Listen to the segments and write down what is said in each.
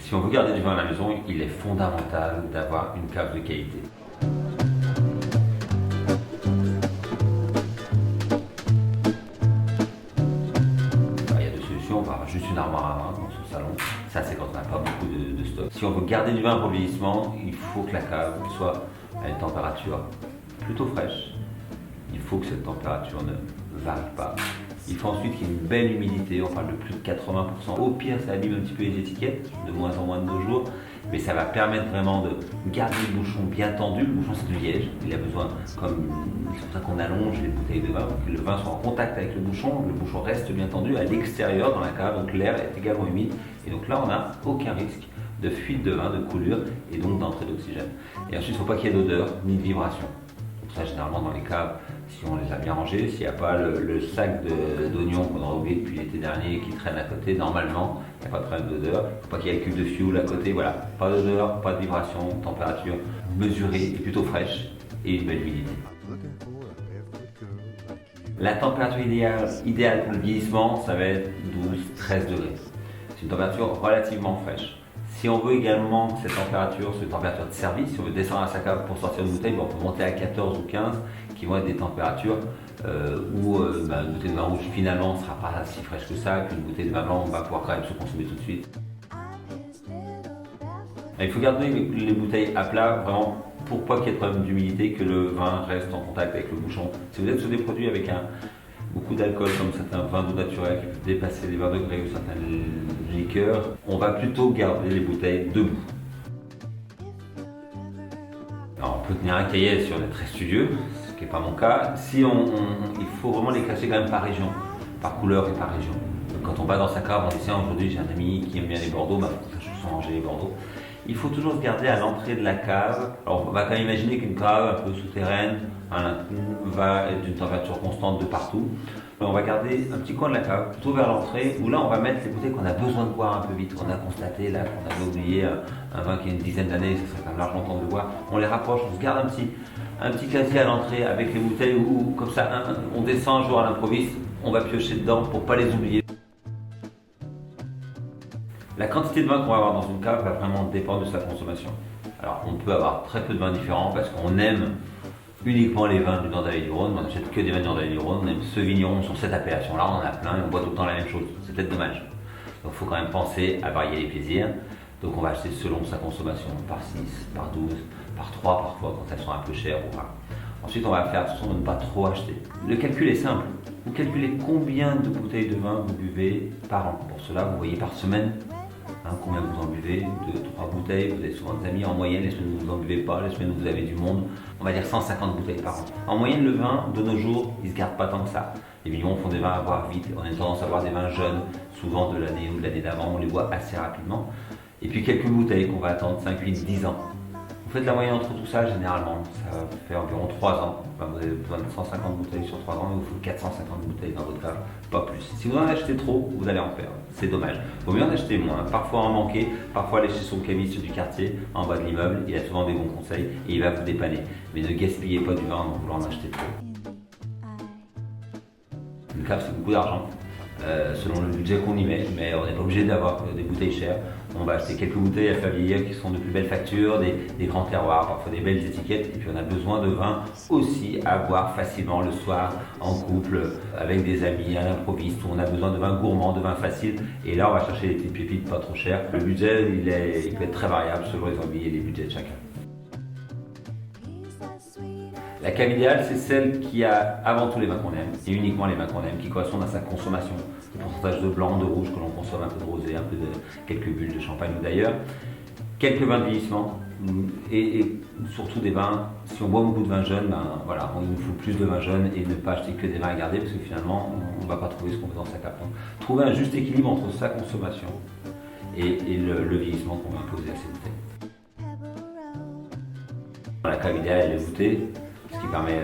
Si on veut garder du vin à la maison, il est fondamental d'avoir une cave de qualité. Il y a deux solutions, on va avoir juste une armoire à vin dans son salon. Ça, c'est quand on n'a pas beaucoup de stock. Si on veut garder du vin pour le vieillissement, il faut que la cave soit à une température plutôt fraîche. Il faut que cette température ne varie pas. Il faut ensuite qu'il y ait une belle humidité, on parle de plus de 80%. Au pire, ça abîme un petit peu les étiquettes, de moins en moins de nos jours, mais ça va permettre vraiment de garder le bouchon bien tendu. Le bouchon, c'est du liège, il a besoin, c'est pour ça qu'on allonge les bouteilles de vin, pour que le vin soit en contact avec le bouchon reste bien tendu à l'extérieur dans la cave, donc l'air est également humide. Et donc là, on n'a aucun risque de fuite de vin, de coulure et donc d'entrée d'oxygène. Et ensuite, il ne faut pas qu'il y ait d'odeur ni de vibration. Ça, généralement dans les caves, si on les a bien rangés, s'il n'y a pas le sac d'oignons qu'on aura oublié depuis l'été dernier et qui traîne à côté, normalement, il n'y a pas de problème d'odeur. Il ne faut pas qu'il y ait le cube de fioul à côté, voilà. Pas d'odeur, pas de vibration, température mesurée et plutôt fraîche et une belle humidité. La température idéale pour le vieillissement, ça va être 12-13 degrés. C'est une température relativement fraîche. Si on veut également que cette température soit une température de service, si on veut descendre à sa cave pour sortir une bouteille, on peut monter à 14 ou 15, qui vont être des températures où une bouteille de vin rouge finalement ne sera pas si fraîche que ça, qu'une bouteille de vin blanc va pouvoir quand même se consommer tout de suite. Il faut garder les bouteilles à plat vraiment pour pas qu'il y ait de problème d'humidité, que le vin reste en contact avec le bouchon. Si vous êtes sur des produits avec beaucoup d'alcool, comme certains vins d'eau naturels qui peuvent dépasser les 20 degrés ou certaines liqueurs, on va plutôt garder les bouteilles debout. Alors, on peut tenir un cahier si on est très studieux, ce qui n'est pas mon cas. Il faut vraiment les classer quand même par région, par couleur et par région. Donc, quand on va dans sa cave, on dit tiens, aujourd'hui j'ai un ami qui aime bien les Bordeaux, je sens ranger les Bordeaux. Il faut toujours se garder à l'entrée de la cave. Alors on va quand même imaginer qu'une cave un peu souterraine va être d'une température constante de partout. On va garder un petit coin de la cave, plutôt vers l'entrée, où là on va mettre les bouteilles qu'on a besoin de boire un peu vite. On a constaté là qu'on avait oublié un vin qui a une dizaine d'années, ça serait quand même largement temps de le boire. On les rapproche, on se garde un petit casier à l'entrée avec les bouteilles où comme ça on descend un jour à l'improviste, on va piocher dedans pour pas les oublier. La quantité de vin qu'on va avoir dans une cave va vraiment dépendre de sa consommation. Alors on peut avoir très peu de vins différents parce qu'on aime uniquement les vins du Nord-Vallée-du-Rhône, on n'achète que des vins du Nord-Vallée-du-Rhône, on aime ce vigneron sur cette appellation-là, on en a plein et on boit tout le temps la même chose. C'est peut-être dommage. Donc il faut quand même penser à varier les plaisirs. Donc on va acheter selon sa consommation, par 6, par 12, par 3 parfois quand elles sont un peu chères ou rares. Ensuite on va faire attention de ne pas trop acheter. Le calcul est simple. Vous calculez combien de bouteilles de vin vous buvez par an. Pour cela, vous voyez par semaine combien vous en buvez, 2-3 bouteilles, vous avez souvent des amis en moyenne, les semaines où vous n'en buvez pas, les semaines où vous avez du monde, on va dire 150 bouteilles par an. En moyenne, le vin, de nos jours, il ne se garde pas tant que ça. Les vignerons font des vins à boire vite, on a une tendance à boire des vins jeunes, souvent de l'année ou de l'année d'avant, on les boit assez rapidement. Et puis quelques bouteilles qu'on va attendre 5, 8, 10 ans. Vous faites la moyenne entre tout ça, généralement, ça fait environ 3 ans. Vous avez besoin de 150 bouteilles sur 3 ans, il vous faut 450 bouteilles dans votre cave, pas plus. Si vous en achetez trop, vous allez en perdre, c'est dommage. Il vaut mieux en acheter moins, parfois en manquer, parfois aller chez son caviste du quartier, en bas de l'immeuble, il a souvent des bons conseils et il va vous dépanner. Mais ne gaspillez pas du vin en voulant en acheter trop. Une cave, c'est beaucoup d'argent. Selon le budget qu'on y met, mais on n'est pas obligé d'avoir des bouteilles chères. On va acheter quelques bouteilles à faire vieillir qui sont de plus belles factures, des grands terroirs, parfois des belles étiquettes, et puis on a besoin de vin aussi à boire facilement le soir, en couple, avec des amis, à l'improviste, où on a besoin de vin gourmand, de vin facile, et là on va chercher des petites pépites pas trop chères. Le budget, il peut être très variable selon les envies et les budgets de chacun. La cave idéale, c'est celle qui a avant tout les vins qu'on aime, et uniquement les vins qu'on aime, qui correspondent à sa consommation. Le pourcentage de blanc, de rouge que l'on consomme, un peu de rosé, quelques bulles de champagne ou d'ailleurs. Quelques vins de vieillissement, et surtout des vins, si on boit beaucoup de vins jeunes, il nous faut plus de vins jeunes et ne pas acheter que des vins à garder parce que finalement, on ne va pas trouver ce qu'on veut dans sa cave. Donc, trouver un juste équilibre entre sa consommation et le vieillissement qu'on va imposer à ces bouteilles. La cave idéale, elle est voûtée, ce qui permet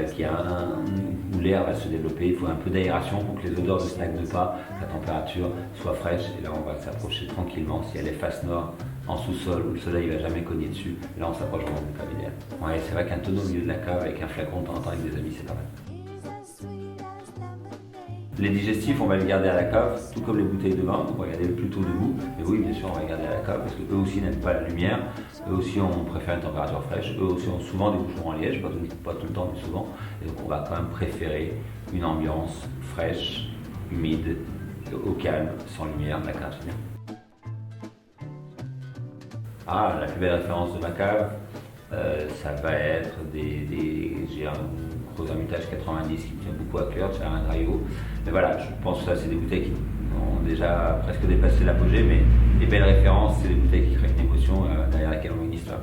où l'air va se développer. Il faut un peu d'aération pour que les odeurs ne stagnent pas, que la température soit fraîche. Et là, on va s'approcher tranquillement. Si elle est face nord, en sous-sol, où le soleil ne va jamais cogner dessus, là, on s'approche vraiment de la cave idéale. Ouais, c'est vrai qu'un tonneau au milieu de la cave avec un flacon de temps en temps avec des amis, c'est pas mal. Les digestifs, on va les garder à la cave, tout comme les bouteilles de vin, donc on va garder plutôt debout. Mais oui, bien sûr, on va les garder à la cave parce qu'eux aussi n'aiment pas la lumière, eux aussi on préfère une température fraîche, eux aussi ont souvent des bouchons en liège, pas tout le temps, mais souvent. Et donc on va quand même préférer une ambiance fraîche, humide, au calme, sans lumière, de la cave, c'est bien. Ah, la plus belle référence de ma cave, ça va être j'ai un gros Hermitage 90 qui me tient beaucoup à cœur, c'est un Graillot. Mais voilà, je pense que ça c'est des bouteilles qui ont déjà presque dépassé l'apogée, mais les belles références, c'est des bouteilles qui créent une émotion derrière laquelle on met une histoire.